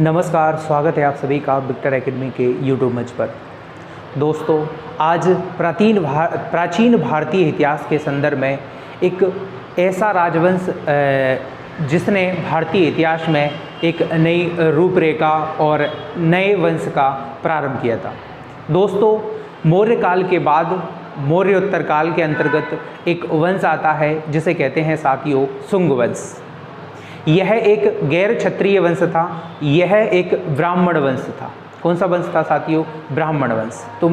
नमस्कार, स्वागत है आप सभी का विक्टर एकेडमी के यूट्यूब मंच पर। दोस्तों, आज प्राचीन भारतीय इतिहास के संदर्भ में एक ऐसा राजवंश जिसने भारतीय इतिहास में एक नई रूपरेखा और नए वंश का प्रारंभ किया था। दोस्तों, मौर्य काल के बाद मौर्योत्तर काल के अंतर्गत एक वंश आता है जिसे कहते हैं साथियों शुंग वंश। यह एक गैर क्षत्रिय वंश था, यह एक ब्राह्मण वंश था। कौन सा वंश था साथियों? ब्राह्मण वंश। तो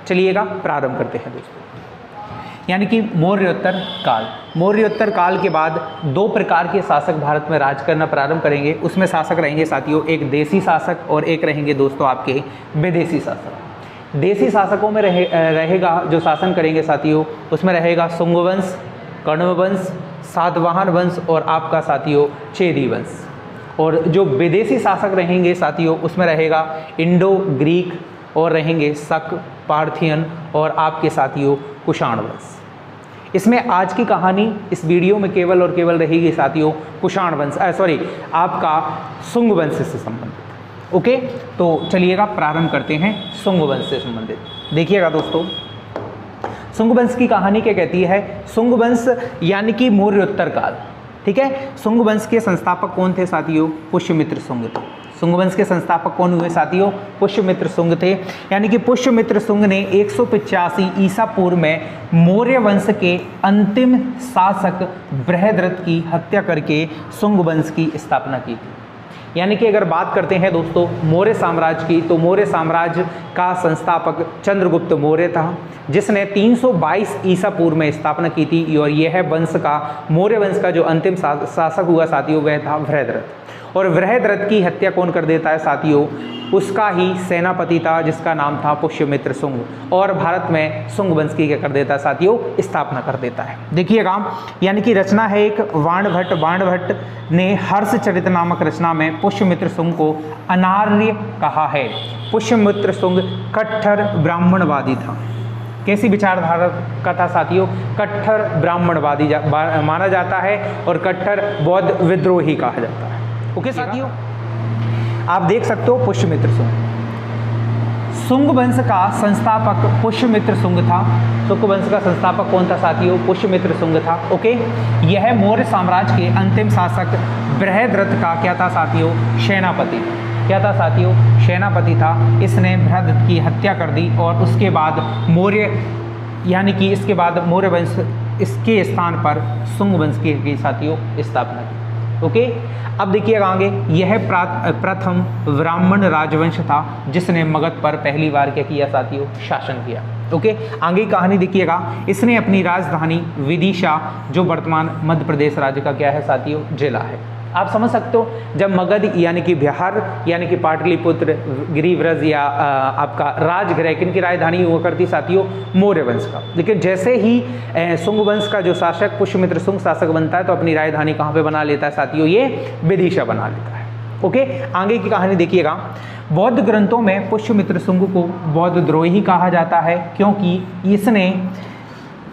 चलिएगा प्रारंभ करते हैं दोस्तों। यानी कि मौर्योत्तर काल। मौर्योत्तर काल के बाद दो प्रकार के शासक भारत में राज करना प्रारंभ करेंगे। उसमें शासक रहेंगे साथियों एक देसी शासक और एक रहेंगे दोस्तों आपके विदेशी शासक। देसी शासकों में रहेगा जो शासन करेंगे साथियों, उसमें रहेगा शुंग वंश, कण्व वंश, सातवाहन वंश और आपका साथियों चेदी वंश। और जो विदेशी शासक रहेंगे साथियों उसमें रहेगा इंडो ग्रीक और रहेंगे शक, पार्थियन और आपके साथियों कुषाण वंश। इसमें आज की कहानी इस वीडियो में केवल और केवल रहेगी साथियों कुषाण वंश आपका शुंग वंश से संबंधित। ओके, तो चलिएगा प्रारंभ करते हैं शुंग वंश से संबंधित। देखिएगा दोस्तों, शुंग वंश की कहानी क्या कहती है? शुंग वंश यानी कि मौर्योत्तर काल। ठीक है, शुंग वंश के संस्थापक कौन थे साथियों? पुष्यमित्र शुंग थे। शुंग वंश के संस्थापक कौन हुए साथियों? पुष्यमित्र शुंग थे। यानी कि पुष्यमित्र शुंग ने 185 ईसा पूर्व में मौर्य वंश के अंतिम शासक बृहद्रथ की हत्या करके शुंग वंश की स्थापना की थी। यानी कि अगर बात करते हैं दोस्तों मौर्य साम्राज्य की, तो मौर्य साम्राज्य का संस्थापक चंद्रगुप्त मौर्य था, जिसने 322 ईसा पूर्व में स्थापना की थी। और यह वंश का मौर्य वंश का जो अंतिम शासक हुआ साथियों वह था बृहद्रथ। और बृहद्रथ की हत्या कौन कर देता है साथियों? उसका ही सेनापति था जिसका नाम था पुष्यमित्र शुंग। और भारत में शुंग वंश की क्या कर देता है साथियों? स्थापना कर देता है। देखिएगा, यानी कि रचना है एक बाणभट्ट ने हर्षचरित नामक रचना में पुष्यमित्र शुंग को अनार्य कहा है। पुष्यमित्र शुंग कट्टर ब्राह्मणवादी था। कैसी विचारधारा का था साथियों? कट्टर ब्राह्मणवादी माना जाता है और कट्टर बौद्ध विद्रोही कहा जाता है। ओके साथियों, आप देख सकते हो पुष्यमित्र शुंग। शुंग वंश का संस्थापक पुष्यमित्र शुंग था। शुंग वंश का संस्थापक कौन था साथियों? पुष्यमित्र शुंग था। ओके, यह मौर्य साम्राज्य के अंतिम शासक बृहद्रथ का क्या था साथियों? सेनापति। क्या था साथियों? सेनापति था। इसने बृहद्रथ की हत्या कर दी और उसके बाद मौर्य यानी कि इसके बाद मौर्य वंश इसके स्थान पर शुंग वंश की साथियों स्थापना की। ओके, अब देखिएगा आगे, यह प्रथम ब्राह्मण राजवंश था जिसने मगध पर पहली बार क्या किया साथियों? शासन किया। ओके, आगे कहानी देखिएगा। इसने अपनी राजधानी विदिशा, जो वर्तमान मध्य प्रदेश राज्य का क्या है साथियों? जिला है। आप समझ सकते हो, जब मगध यानी कि बिहार यानी कि पाटलिपुत्र, गिरिव्रज या आपका राजगृह किनकी राजधानी हुआ करती साथियों? मौर्य वंश का। लेकिन जैसे ही शुंग वंश का जो शासक पुष्यमित्र शुंग शासक बनता है तो अपनी राजधानी कहाँ पे बना लेता है साथियों? ये विदिशा बना लेता है। ओके, आगे की कहानी देखिएगा। बौद्ध ग्रंथों में पुष्यमित्र शुंग को बौद्ध द्रोही कहा जाता है, क्योंकि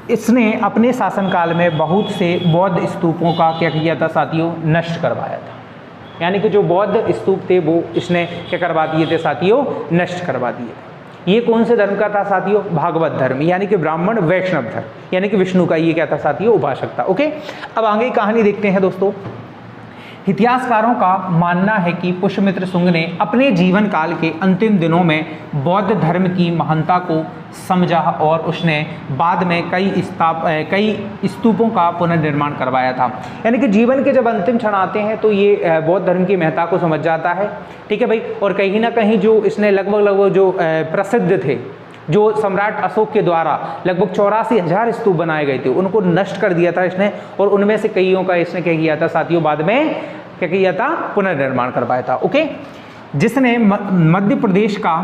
इसने अपने शासनकाल में बहुत से बौद्ध स्तूपों का क्या किया था साथियों? नष्ट करवाया था। यानी कि जो बौद्ध स्तूप थे वो इसने क्या करवा दिए थे साथियों? नष्ट करवा दिए थे। ये कौन से धर्म का था साथियों? भागवत धर्म, यानी कि ब्राह्मण वैष्णव धर्म, यानी कि विष्णु का ये क्या था साथियों? उपासक था। ओके, अब आगे कहानी देखते हैं दोस्तों। इतिहासकारों का मानना है कि पुष्यमित्र शुंग ने अपने जीवन काल के अंतिम दिनों में बौद्ध धर्म की महानता को समझा और उसने बाद में कई स्तूपों का पुनर्निर्माण करवाया था। यानी कि जीवन के जब अंतिम क्षण आते हैं तो ये बौद्ध धर्म की महत्ता को समझ जाता है। ठीक है भाई, और कहीं ना कहीं जो इसने लगभग जो प्रसिद्ध थे, जो सम्राट अशोक के द्वारा लगभग 84,000 स्तूप बनाए गए थे, उनको नष्ट कर दिया था इसने। और उनमें से कईयों का इसने क्या किया था साथियों? बाद में क्या किया था? पुनर्निर्माण करवाया था। ओके, जिसने मध्य प्रदेश का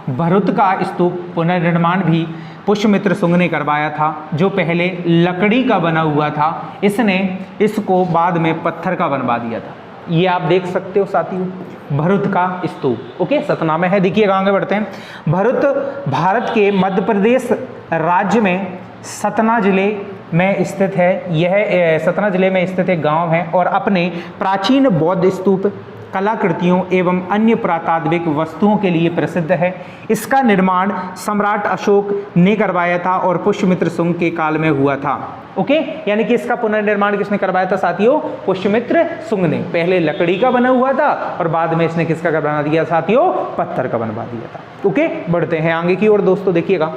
भरूच का स्तूप पुनर्निर्माण भी पुष्यमित्र शुंग ने करवाया था, जो पहले लकड़ी का बना हुआ था। इसने इसको बाद में पत्थर का बनवा दिया था। ये आप देख सकते हो साथियों, भरूच का स्तूप। ओके, सतना में है। देखिएगा आगे बढ़ते हैं। भरूच भारत के मध्य प्रदेश राज्य में सतना जिले में स्थित है। यह सतना जिले में स्थित एक गांव है और अपने प्राचीन बौद्ध स्तूप कलाकृतियों एवं अन्य पुरातात्विक वस्तुओं के लिए प्रसिद्ध है। इसका निर्माण सम्राट अशोक ने करवाया था और पुष्यमित्र शुंग के काल में हुआ था। ओके, यानी कि इसका पुनर्निर्माण किसने करवाया था साथियों? पुष्यमित्र शुंग ने। पहले लकड़ी का बना हुआ था और बाद में इसने किसका बना दिया साथियों? पत्थर का बनवा दिया था। ओके, बढ़ते हैं आगे की ओर दोस्तों, देखिएगा।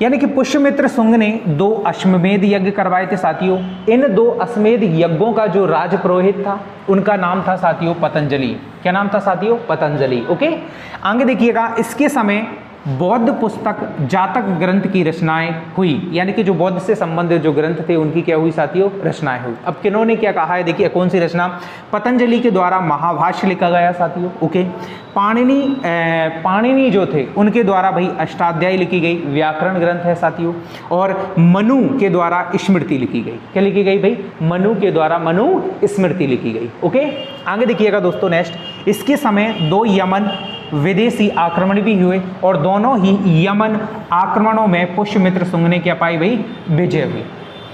यानी कि पुष्यमित्र शुंग ने 2 अश्वमेध यज्ञ करवाए थे साथियों। इन 2 अश्वमेध यज्ञों का जो राजपुरोहित था उनका नाम था साथियों पतंजलि। क्या नाम था साथियों? पतंजलि। ओके, आगे देखिएगा। इसके समय बौद्ध पुस्तक जातक ग्रंथ की रचनाएं हुई, यानी कि जो बौद्ध से संबंधित जो ग्रंथ थे उनकी क्या हुई साथियों? रचनाएं हुई। अब किन्होंने क्या कहा है, देखिए कौन सी रचना? पतंजलि के द्वारा महाभाष्य लिखा गया साथियों। ओके, पाणिनि जो थे उनके द्वारा भाई अष्टाध्यायी लिखी गई, व्याकरण ग्रंथ है साथियों। और मनु के द्वारा स्मृति लिखी गई। क्या लिखी गई भाई? मनु के द्वारा मनु स्मृति लिखी गई। ओके, आगे देखिएगा दोस्तों नेक्स्ट। इसके समय 2 यमन विदेशी आक्रमण भी हुए और दोनों ही यमन आक्रमणों में पुष्यमित्र शुंग ने क्या पाई भाई? विजय हुई।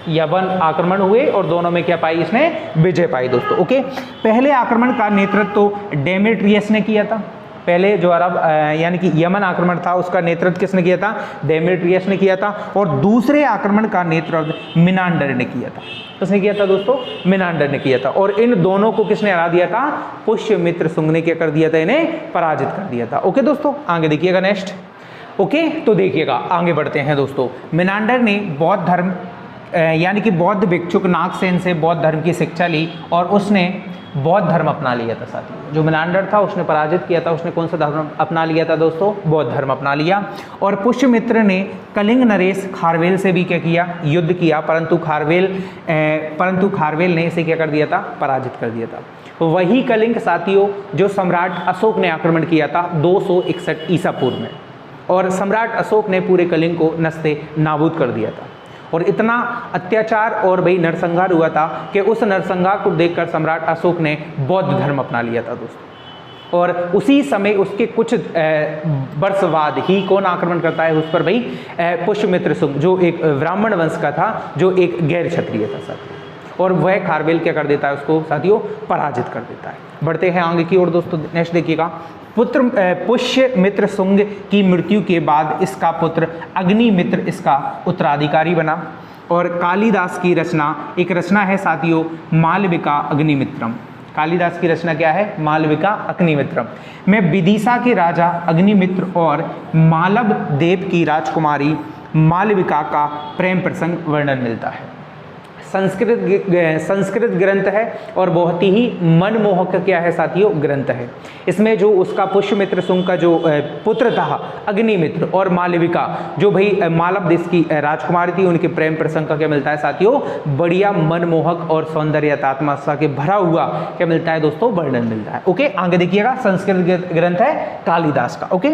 यमन आक्रमण हुए और दोनों में क्या पाई इसने? विजय पाई दोस्तों। ओके, पहले आक्रमण का नेतृत्व तो डेमेट्रियस ने किया था। पहले जो अरब यानी कि यमन आक्रमण था उसका नेतृत्व किसने किया था? डेमेट्रियस ने किया था। और दूसरे आक्रमण का नेतृत्व मिनांडर ने किया था। किसने किया था दोस्तों? मिनांडर ने किया था। और इन दोनों को किसने हरा दिया था? पुष्यमित्र शुंग ने क्या कर दिया था? इन्हें पराजित कर दिया था। ओके दोस्तों, आगे देखिएगा नेक्स्ट। ओके, तो देखिएगा आगे बढ़ते हैं दोस्तों। मिनांडर ने बौद्ध धर्म यानी कि बौद्ध भिक्षुक नागसेन से बौद्ध धर्म की शिक्षा ली और उसने बौद्ध धर्म अपना लिया था साथियों। जो मिनांडर था उसने पराजित किया था, उसने कौन सा धर्म अपना लिया था दोस्तों? बौद्ध धर्म अपना लिया। और पुष्यमित्र ने कलिंग नरेश खारवेल से भी क्या किया? युद्ध किया, परंतु खारवेल ने इसे क्या कर दिया था? पराजित कर दिया था। वही कलिंग साथियों जो सम्राट अशोक ने आक्रमण किया था 261 ईसा पूर्व में, और सम्राट अशोक ने पूरे कलिंग को नस्ते नाबूद कर दिया था। और इतना अत्याचार और भाई नरसंहार हुआ था कि उस नरसंहार को देखकर सम्राट अशोक ने बौद्ध धर्म अपना लिया था दोस्तों। और उसी समय उसके कुछ वर्ष बाद ही कौन आक्रमण करता है उस पर भाई? पुष्यमित्र शुंग, जो एक ब्राह्मण वंश का था, जो एक गैर क्षत्रिय था साथियों। और वह खारवेल क्या कर देता है? उसको साथियों पराजित कर देता है। बढ़ते हैं आगे की ओर दोस्तों, नेक्स्ट देखिएगा। पुष्यमित्र शुंग की मृत्यु के बाद इसका पुत्र अग्निमित्र इसका उत्तराधिकारी बना। और कालिदास की रचना, एक रचना है साथियों मालविका अग्निमित्रम। कालिदास की रचना क्या है? मालविका अग्निमित्रम में विदिशा के राजा अग्निमित्र और मालव देव की राजकुमारी मालविका का प्रेम प्रसंग वर्णन मिलता है। संस्कृत ग्रंथ है और बहुत ही मनमोहक क्या है साथियों? ग्रंथ है। इसमें जो उसका पुष्यमित्र शुंग का जो पुत्र था अग्निमित्र और मालविका जो भाई मालव देश की राजकुमारी थी, उनके प्रेम प्रसंग का क्या मिलता है साथियों? बढ़िया मनमोहक और सौंदर्यतात्मकता के भरा हुआ क्या मिलता है दोस्तों? वर्णन मिलता है। ओके, आगे देखिएगा। संस्कृत ग्रंथ है कालिदास का। ओके,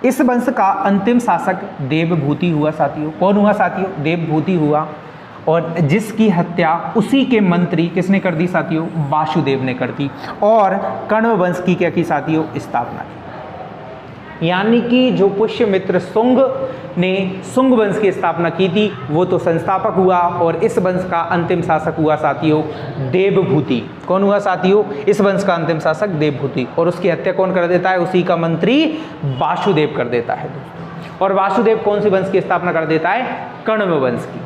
इस वंश का अंतिम शासक देवभूति हुआ साथियों। कौन हुआ साथियों? देवभूति हुआ। और जिसकी हत्या उसी के मंत्री किसने कर दी साथियों? वासुदेव ने कर दी। और कण्व वंश की क्या की साथियों? स्थापना की। यानी कि जो पुष्यमित्र शुंग ने शुंग वंश की स्थापना की थी वो तो संस्थापक हुआ, और इस वंश का अंतिम शासक हुआ साथियों देवभूति। कौन हुआ साथियों? इस वंश का अंतिम शासक देवभूति। और उसकी हत्या कौन कर देता है? उसी का मंत्री वासुदेव कर देता है दोस्तों। और वासुदेव कौन सी वंश की स्थापना कर देता है? कण्व वंश की।